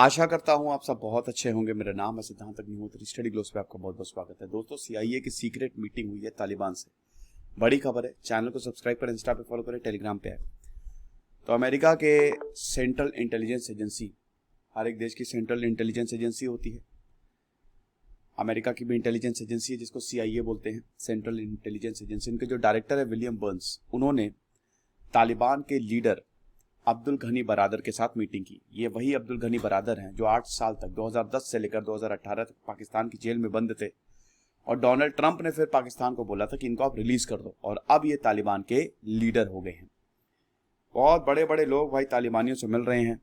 आशा करता हूं आप सब बहुत अच्छे होंगे। मेरा नाम है सिद्धांत अग्निहोत्री। स्टडी ग्लोस पे आपका बहुत बहुत स्वागत है। दोस्तों, सीआईए की सीक्रेट मीटिंग हुई है तालिबान से। बड़ी खबर है। चैनल को सब्सक्राइब करें, इंस्टा पे फॉलो करें, टेलीग्राम पे है। तो अमेरिका के सेंट्रल इंटेलिजेंस एजेंसी, हर एक देश की सेंट्रल इंटेलिजेंस एजेंसी होती है। अमेरिका की भी इंटेलिजेंस एजेंसी है जिसको सीआईए बोलते हैं, सेंट्रल इंटेलिजेंस एजेंसी। उनके जो डायरेक्टर है विलियम बर्न्स, उन्होंने तालिबान के लीडर अब्दुल घनी बरादर के साथ मीटिंग की। ये वही अब्दुल घनी बरादर हैं जो 8 साल तक 2010 से लेकर 2018 तक पाकिस्तान की जेल में बंद थे, और डोनाल्ड ट्रंप ने फिर पाकिस्तान को बोला था कि इनको आप रिलीज कर दो, और अब ये तालिबान के लीडर हो गए हैं। बहुत बड़े बड़े लोग भाई तालिबानियों से मिल रहे हैं।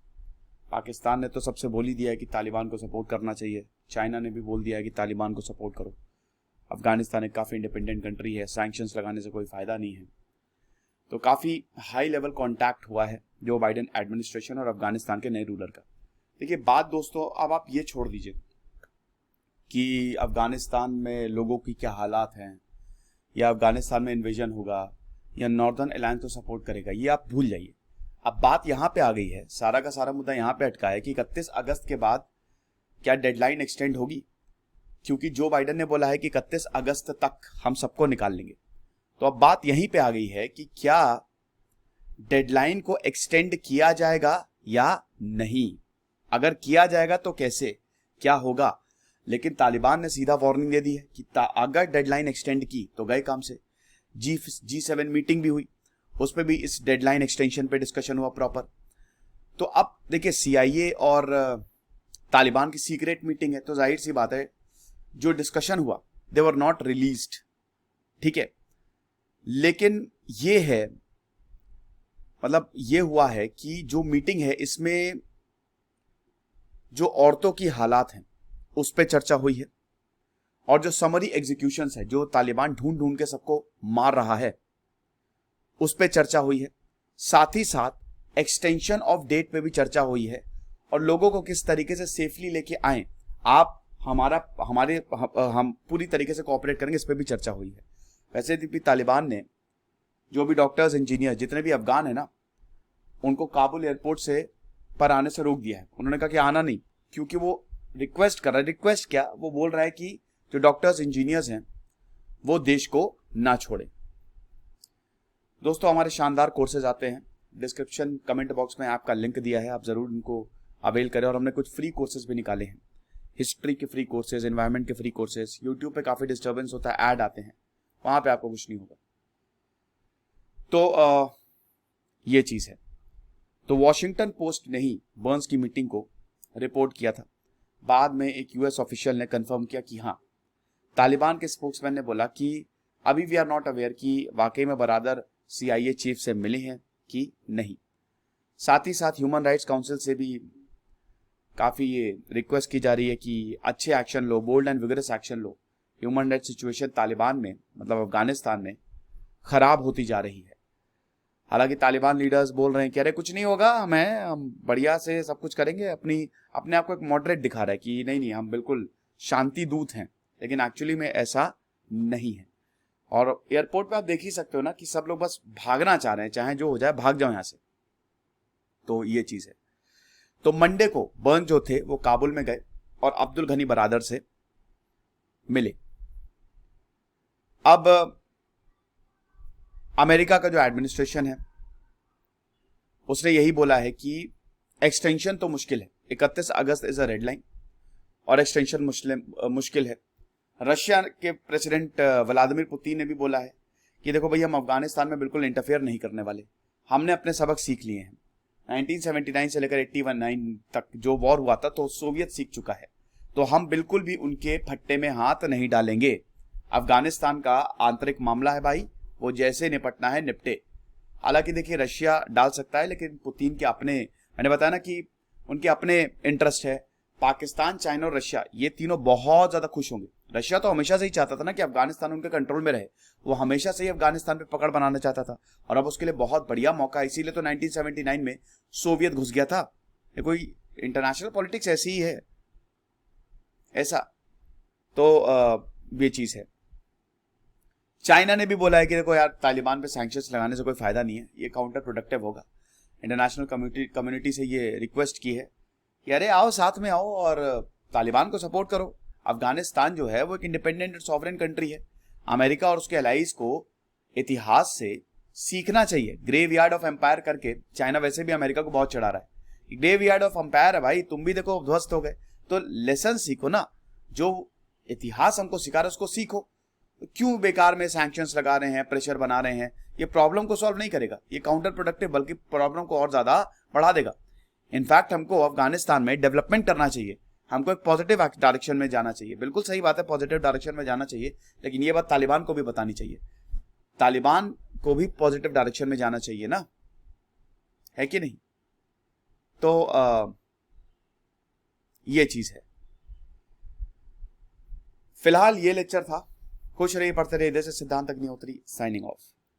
पाकिस्तान ने तो सबसे बोल ही दिया है कि तालिबान को सपोर्ट करना चाहिए। चाइना ने भी बोल दिया है कि तालिबान को सपोर्ट करो। अफगानिस्तान एक काफ़ी इंडिपेंडेंट कंट्री है, सैंक्शंस लगाने से कोई फ़ायदा नहीं है। तो काफ़ी हाई लेवल कॉन्टैक्ट हुआ है जो बाइडेन एडमिनिस्ट्रेशन और अफगानिस्तान के नए रूलर का। देखिए बात दोस्तों, अब आप ये छोड़ दीजिए कि अफगानिस्तान में लोगों की क्या हालात हैं, या अफगानिस्तान में इन्वेजन होगा, या नॉर्दर्न अलायंस को सपोर्ट करेगा, ये आप भूल जाइए। अब बात यहाँ पे आ गई है, सारा का सारा मुद्दा यहाँ पे अटका है कि 31 अगस्त के बाद क्या डेडलाइन एक्सटेंड होगी, क्योंकि जो बाइडेन ने बोला है कि 31 अगस्त तक हम सबको निकाल लेंगे। तो अब बात यहीं पे आ गई है कि क्या डेडलाइन को एक्सटेंड किया जाएगा या नहीं। अगर किया जाएगा तो कैसे, क्या होगा। लेकिन तालिबान ने सीधा वार्निंग दे दी है कि अगर डेडलाइन एक्सटेंड की तो गए काम से। G7 मीटिंग भी हुई, उस पर भी इस डेडलाइन एक्सटेंशन पे डिस्कशन हुआ प्रॉपर। तो अब देखिए सीआईए और तालिबान की सीक्रेट मीटिंग है, तो जाहिर सी बात है जो डिस्कशन हुआ दे वर नॉट रिलीज्ड, ठीक है। लेकिन ये है, मतलब ये हुआ है कि जो मीटिंग है इसमें जो औरतों की हालात हैं उस पर चर्चा हुई है, और जो समरी एग्जीक्यूशंस है, जो तालिबान ढूंढ ढूंढ के सबको मार रहा है, उस पर चर्चा हुई है। साथ ही साथ एक्सटेंशन ऑफ डेट पे भी चर्चा हुई है, और लोगों को किस तरीके से सेफली लेके आए, आप हम पूरी तरीके से कोऑपरेट करेंगे, इस पर भी चर्चा हुई है। वैसे भी तालिबान ने जो भी डॉक्टर्स, इंजीनियर, जितने भी अफगान है ना, उनको काबुल एयरपोर्ट से पर आने से रोक दिया है। उन्होंने कहा कि आना नहीं, क्योंकि वो रिक्वेस्ट कर रहा है। रिक्वेस्ट क्या, वो बोल रहा है कि जो डॉक्टर्स, इंजीनियर्स हैं वो देश को ना छोड़े। दोस्तों, हमारे शानदार कोर्सेज आते हैं, डिस्क्रिप्शन कमेंट बॉक्स में आपका लिंक दिया है, आप जरूर इनको अवेल करें। और हमने कुछ फ्री कोर्सेज भी निकाले हैं, हिस्ट्री के फ्री कोर्सेज, एनवायरमेंट के फ्री कोर्सेज। यूट्यूब पे काफी डिस्टर्बेंस होता है, ऐड आते हैं, वहां पे आपको कुछ नहीं होगा। तो ये चीज है। तो वॉशिंगटन पोस्ट ने ही बर्न्स की मीटिंग को रिपोर्ट किया था। बाद में एक यूएस ऑफिशियल ने कंफर्म किया कि हाँ, तालिबान के स्पोक्समैन ने बोला कि अभी वी आर नॉट अवेयर कि वाकई में बरादर सीआईए चीफ से मिले हैं कि नहीं। साथ ही साथ ह्यूमन राइट्स काउंसिल से भी काफ़ी ये रिक्वेस्ट की जा रही है कि अच्छे एक्शन लो, बोल्ड एंड विगरस एक्शन लो। ह्यूमन राइट्स सिचुएशन तालिबान में, मतलब अफगानिस्तान में, खराब होती जा रही है। हालांकि तालिबान लीडर्स बोल रहे हैं कि अरे कुछ नहीं होगा, हम बढ़िया से सब कुछ करेंगे, अपने आप को एक मॉडरेट दिखा रहा है कि नहीं नहीं हम बिल्कुल शांति दूत हैं, लेकिन एक्चुअली में ऐसा नहीं है। और एयरपोर्ट पे आप देख ही सकते हो ना कि सब लोग बस भागना चाह रहे हैं, चाहे जो हो जाए भाग जाओ यहां से। तो ये चीज है। तो मंडे को बर्न जो थे वो काबुल में गए और अब्दुल घनी बरादर से मिले। अब अमेरिका का जो एडमिनिस्ट्रेशन है उसने यही बोला है कि एक्सटेंशन तो मुश्किल है, 31 अगस्त इज अ रेड लाइन, और एक्सटेंशन मुश्किल है। रशिया के प्रेसिडेंट व्लादिमीर पुतिन ने भी बोला है कि देखो भाई, हम अफगानिस्तान में बिल्कुल इंटरफेयर नहीं करने वाले, हमने अपने सबक सीख लिए हैं। 1979 से लेकर 81-9 तक जो वॉर हुआ था तो सोवियत सीख चुका है, तो हम बिल्कुल भी उनके फट्टे में हाथ नहीं डालेंगे। अफगानिस्तान का आंतरिक मामला है भाई, वो जैसे निपटना है निपटे। हालांकि देखिए रशिया डाल सकता है, लेकिन पुतिन के अपने, मैंने बताया ना कि उनके अपने इंटरेस्ट है। पाकिस्तान, चाइना और रशिया, ये तीनों बहुत ज्यादा खुश होंगे। रशिया तो हमेशा से ही चाहता था ना कि अफगानिस्तान उनके कंट्रोल में रहे, वो हमेशा से ही अफगानिस्तान पे पकड़ बनाना चाहता था, और अब उसके लिए बहुत बढ़िया मौका है। इसीलिए तो 1979 में सोवियत घुस गया था। ये कोई इंटरनेशनल पॉलिटिक्स ऐसी ही है, ऐसा। तो ये चीज है। चाइना ने भी बोला है कि देखो यार, तालिबान पे सैंक्शंस लगाने से कोई फायदा नहीं है, ये काउंटर प्रोडक्टिव होगा। इंटरनेशनल कम्युनिटी से ये रिक्वेस्ट की है कि अरे आओ साथ में आओ और तालिबान को सपोर्ट करो। अफगानिस्तान जो है वो एक इंडिपेंडेंट और सॉवरेन कंट्री है। अमेरिका और उसके अलाइज को इतिहास से सीखना चाहिए। ग्रेव यार्ड ऑफ एम्पायर करके चाइना वैसे भी अमेरिका को बहुत चढ़ा रहा है। ग्रेव यार्ड ऑफ एम्पायर है भाई, तुम भी देखो ध्वस्त हो गए। तो लेसन सीखो ना, जो इतिहास हमको सिखा रहा है उसको सीखो। क्यों बेकार में सैंक्शंस लगा रहे हैं, प्रेशर बना रहे हैं? ये प्रॉब्लम को सॉल्व नहीं करेगा, ये काउंटर प्रोडक्टिव बल्कि प्रॉब्लम को और ज्यादा बढ़ा देगा। इनफैक्ट हमको अफगानिस्तान में डेवलपमेंट करना चाहिए, हमको एक पॉजिटिव डायरेक्शन में जाना चाहिए। बिल्कुल सही बात है, पॉजिटिव डायरेक्शन में जाना चाहिए, लेकिन ये बात तालिबान को भी बतानी चाहिए। तालिबान को भी पॉजिटिव डायरेक्शन में जाना चाहिए ना, है कि नहीं? तो ये चीज है। फिलहाल ये लेक्चर था। खुश रहिए, पढ़ते रहिए। इधर से सिद्धांत अग्निहोत्री साइनिंग ऑफ।